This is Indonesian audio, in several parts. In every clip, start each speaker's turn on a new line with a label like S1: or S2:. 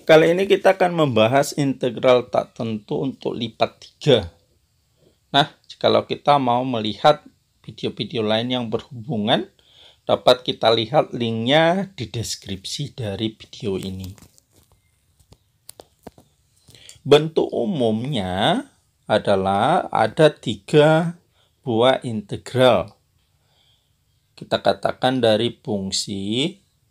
S1: Kali ini kita akan membahas integral tak tentu untuk lipat 3. Nah, kalau kita mau melihat video-video lain yang berhubungan, dapat kita lihat linknya di deskripsi dari video ini. Bentuk umumnya adalah ada 3 buah integral. Kita katakan dari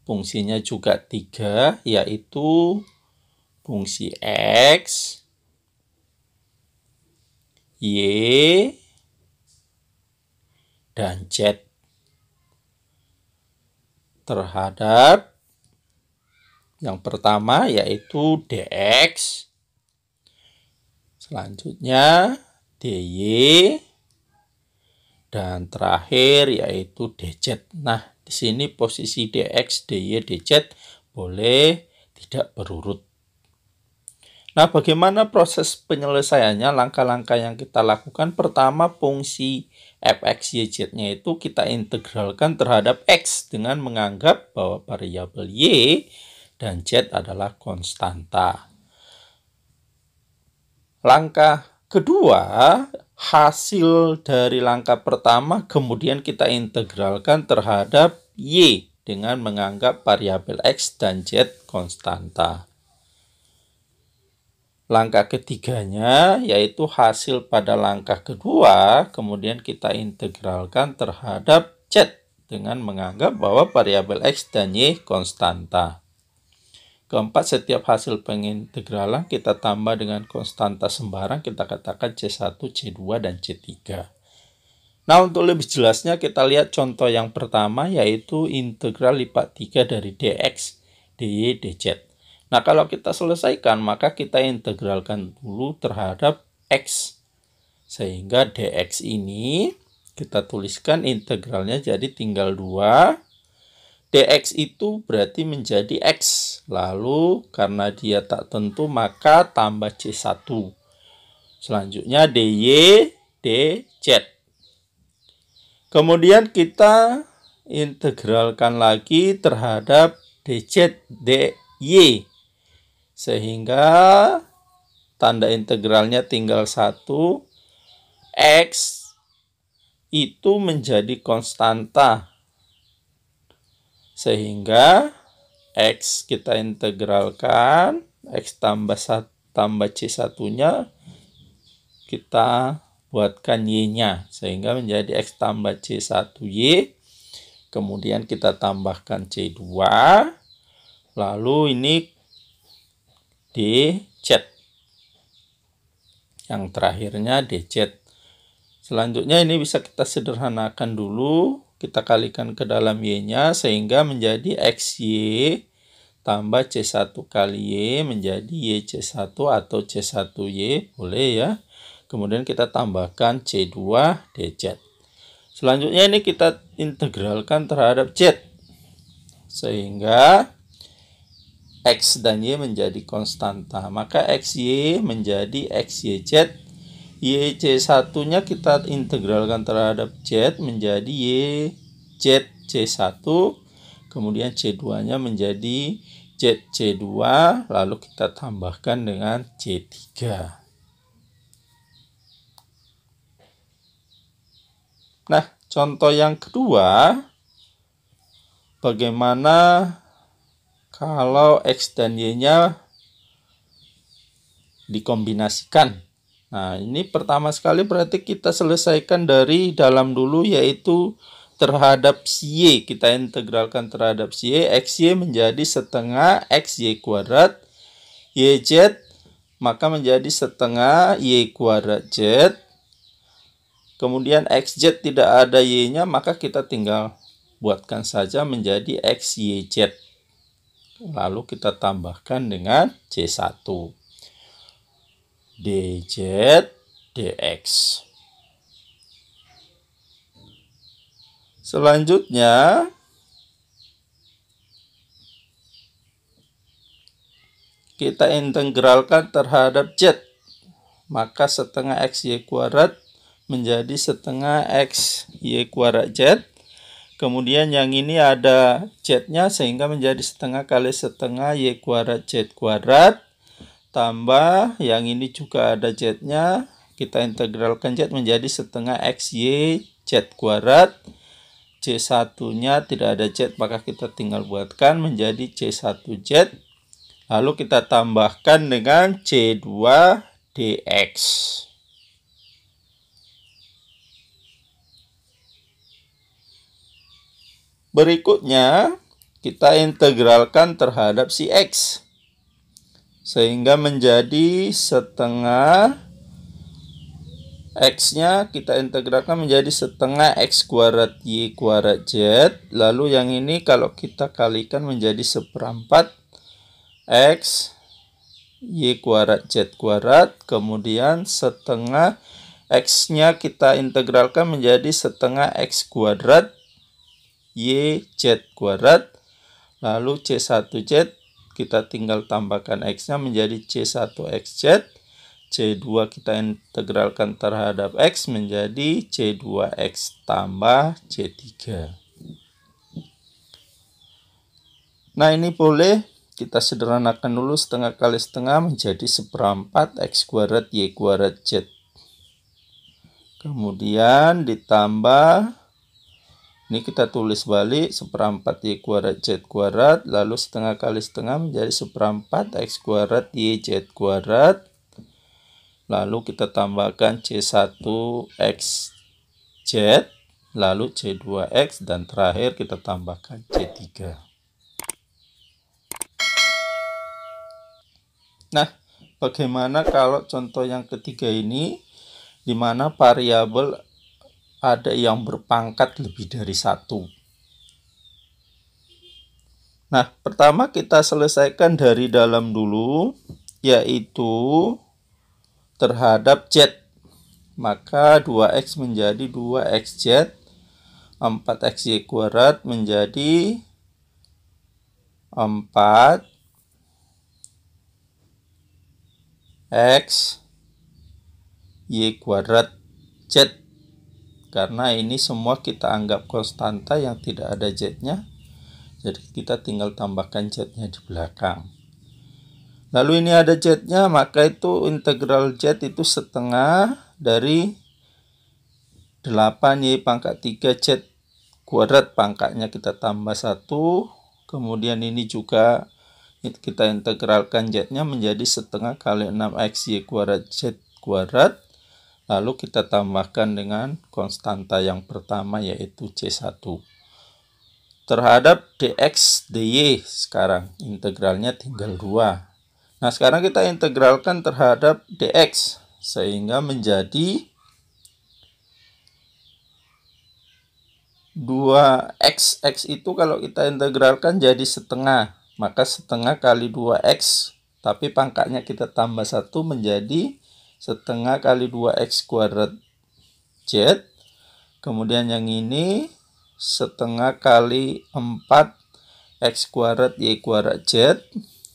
S1: fungsinya juga 3, yaitu fungsi X, Y, dan Z terhadap yang pertama yaitu dx, selanjutnya dy, dan terakhir yaitu dz. Nah, di sini posisi dx, dy, dz boleh tidak berurut. Nah, bagaimana proses penyelesaiannya? Langkah-langkah yang kita lakukan, pertama fungsi fx, y, z-nya itu kita integralkan terhadap x dengan menganggap bahwa variabel y dan z adalah konstanta. Langkah kedua, hasil dari langkah pertama kemudian kita integralkan terhadap y dengan menganggap variabel x dan z konstanta. Langkah ketiganya yaitu hasil pada langkah kedua kemudian kita integralkan terhadap z dengan menganggap bahwa variabel x dan y konstanta. Keempat, setiap hasil pengintegralan kita tambah dengan konstanta sembarang, kita katakan C1, C2, dan C3. Nah, untuk lebih jelasnya kita lihat contoh yang pertama yaitu integral lipat 3 dari dx, dy, dz. Nah, kalau kita selesaikan, maka kita integralkan dulu terhadap x. Sehingga dx ini, kita tuliskan integralnya jadi tinggal 2. dx itu berarti menjadi x. Lalu, karena dia tak tentu, maka tambah c1. Selanjutnya dy, dz. Kemudian kita integralkan lagi terhadap dz, dy. Sehingga tanda integralnya tinggal 1. X itu menjadi konstanta. Sehingga X kita integralkan. X tambah C1-nya kita buatkan Y-nya. Sehingga menjadi X tambah C1Y. Kemudian kita tambahkan C2. Lalu ini dz, yang terakhirnya dz. Selanjutnya ini bisa kita sederhanakan dulu, kita kalikan ke dalam y-nya sehingga menjadi xy tambah c1 kali y menjadi yc1 atau c1y, boleh ya. Kemudian kita tambahkan c2 dz. Selanjutnya ini kita integralkan terhadap z sehingga x dan y menjadi konstanta. Maka xy menjadi xyz. Yc1-nya kita integralkan terhadap z menjadi yzc1. Kemudian c2-nya menjadi zc2. Lalu kita tambahkan dengan c3. Nah, contoh yang kedua, bagaimana kalau X dan Y-nya dikombinasikan. Nah, ini pertama sekali berarti kita selesaikan dari dalam dulu, yaitu terhadap Y. Kita integralkan terhadap Y. XY menjadi setengah XY kuadrat. YZ maka menjadi setengah Y kuadrat Z. Kemudian XZ tidak ada Y-nya, maka kita tinggal buatkan saja menjadi XYZ. Lalu kita tambahkan dengan C1. dz, dx. Selanjutnya, kita integralkan terhadap z. Maka setengah xy kuadrat menjadi setengah xy kuadrat z. Kemudian yang ini ada Z-nya sehingga menjadi setengah kali setengah Y kuadrat Z kuadrat. Tambah yang ini juga ada Z-nya. Kita integralkan Z menjadi setengah XY Z kuadrat. C1-nya tidak ada Z, maka kita tinggal buatkan menjadi C1Z. Lalu kita tambahkan dengan C2 DX. Berikutnya, kita integralkan terhadap si X. Sehingga menjadi setengah X-nya kita integralkan menjadi setengah X kuadrat Y kuadrat Z. Lalu yang ini kalau kita kalikan menjadi seperempat X Y kuadrat Z kuadrat. Kemudian setengah X-nya kita integralkan menjadi setengah X kuadrat Y Z kuadrat. Lalu C1Z kita tinggal tambahkan X-nya menjadi C1XZ. C2 kita integralkan terhadap X menjadi C2X tambah C3. Nah, ini boleh kita sederhanakan dulu, setengah kali setengah menjadi seperempat X kuadrat Y kuadrat Z. Kemudian ditambah, ini kita tulis balik, seperempat Y kuadrat Z kuadrat, lalu setengah kali setengah menjadi seperempat X kuadrat Y Z kuadrat. Lalu kita tambahkan C1XZ, lalu C2X, dan terakhir kita tambahkan C3. Nah, bagaimana kalau contoh yang ketiga ini, di mana variabel ada yang berpangkat lebih dari 1. Nah, pertama kita selesaikan dari dalam dulu, yaitu terhadap Z. Maka 2X menjadi 2XZ, 4XY kuadrat menjadi 4XY kuadrat Z. Karena ini semua kita anggap konstanta yang tidak ada Z-nya. Jadi kita tinggal tambahkan Z-nya di belakang. Lalu ini ada Z-nya, maka itu integral Z itu setengah dari 8Y pangkat 3Z kuadrat, pangkatnya kita tambah 1. Kemudian ini juga kita integralkan Z-nya menjadi setengah kali 6XY kuadrat Z kuadrat. Lalu kita tambahkan dengan konstanta yang pertama yaitu C1. Terhadap DX DY sekarang integralnya tinggal 2. Nah, sekarang kita integralkan terhadap DX sehingga menjadi 2X. X itu kalau kita integralkan jadi setengah, maka setengah kali 2X, tapi pangkatnya kita tambah 1 menjadi setengah kali 2X kuadrat Z. Kemudian yang ini setengah kali 4X kuadrat Y kuadrat Z.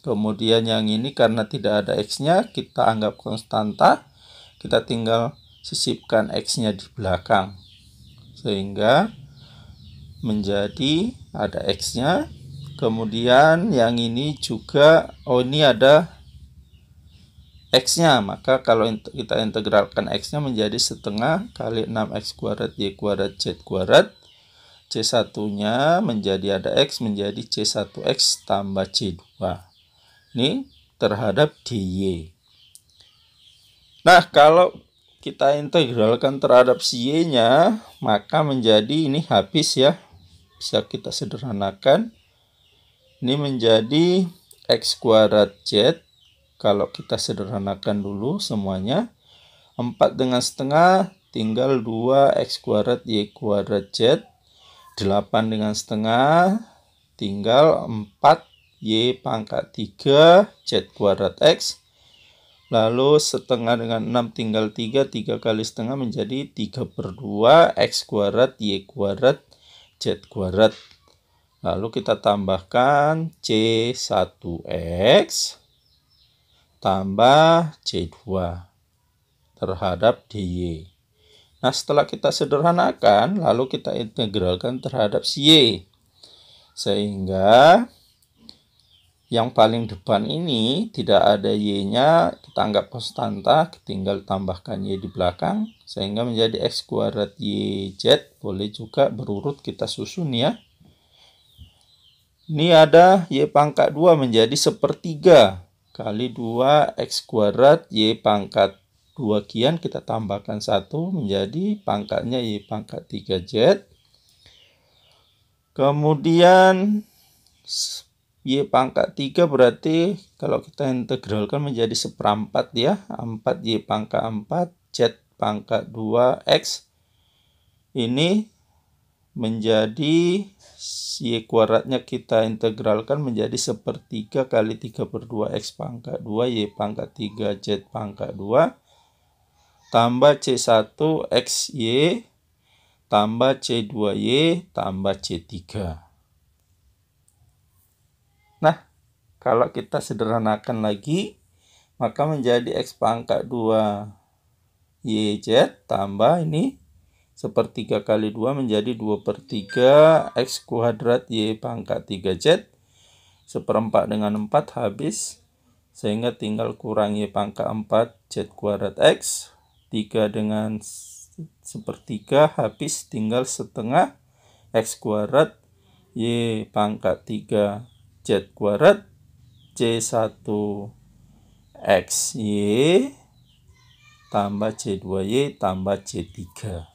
S1: Kemudian yang ini karena tidak ada X-nya, kita anggap konstanta. Kita tinggal sisipkan X-nya di belakang. Sehingga menjadi ada X-nya. Kemudian yang ini juga, ini ada X-nya. Maka kalau kita integralkan X-nya menjadi setengah kali 6X kuadrat Y kuadrat Z kuadrat. C1-nya menjadi ada X menjadi C1X tambah C2. Ini terhadap DY. Nah, kalau kita integralkan terhadap si Y-nya, maka menjadi ini habis ya. Bisa kita sederhanakan. Ini menjadi X kuadrat Z. Kalau kita sederhanakan dulu semuanya. 4 dengan setengah tinggal 2X kuadrat Y kuadrat Z. 8 dengan setengah tinggal 4 Y pangkat 3 Z kuadrat X. Lalu setengah dengan 6 tinggal 3. 3 kali setengah menjadi 3/2 X kuadrat Y kuadrat Z kuadrat. Lalu kita tambahkan C1X tambah C2 terhadap DY. Nah, setelah kita sederhanakan, lalu kita integralkan terhadap si Y. Sehingga yang paling depan ini tidak ada Y-nya, kita anggap konstanta, tinggal tambahkan Y di belakang, sehingga menjadi X kuadrat YZ. Boleh juga berurut kita susun ya. Ini ada Y pangkat 2 menjadi 1/3 kali 2 X kuadrat Y pangkat 2 kian, kita tambahkan 1 menjadi pangkatnya Y pangkat 3Z. Kemudian Y pangkat 3 berarti kalau kita integralkan menjadi 1/4 ya. 4 Y pangkat 4 Z pangkat 2 X. Ini menjadi Y kuadratnya kita integralkan menjadi 1/3 kali 3/2 X pangkat 2 Y pangkat 3 Z pangkat 2 tambah C1 XY tambah C2Y tambah C3. Nah, kalau kita sederhanakan lagi, maka menjadi X pangkat 2 YZ tambah ini 1/3 kali 2 menjadi 2/3 X kuadrat Y pangkat 3Z. 1/4 dengan 4 habis, sehingga tinggal kurang Y pangkat 4 Z kuadrat X. 3 dengan 1/3 habis, tinggal setengah X kuadrat Y pangkat 3 Z kuadrat C1 XY tambah C2Y tambah C3.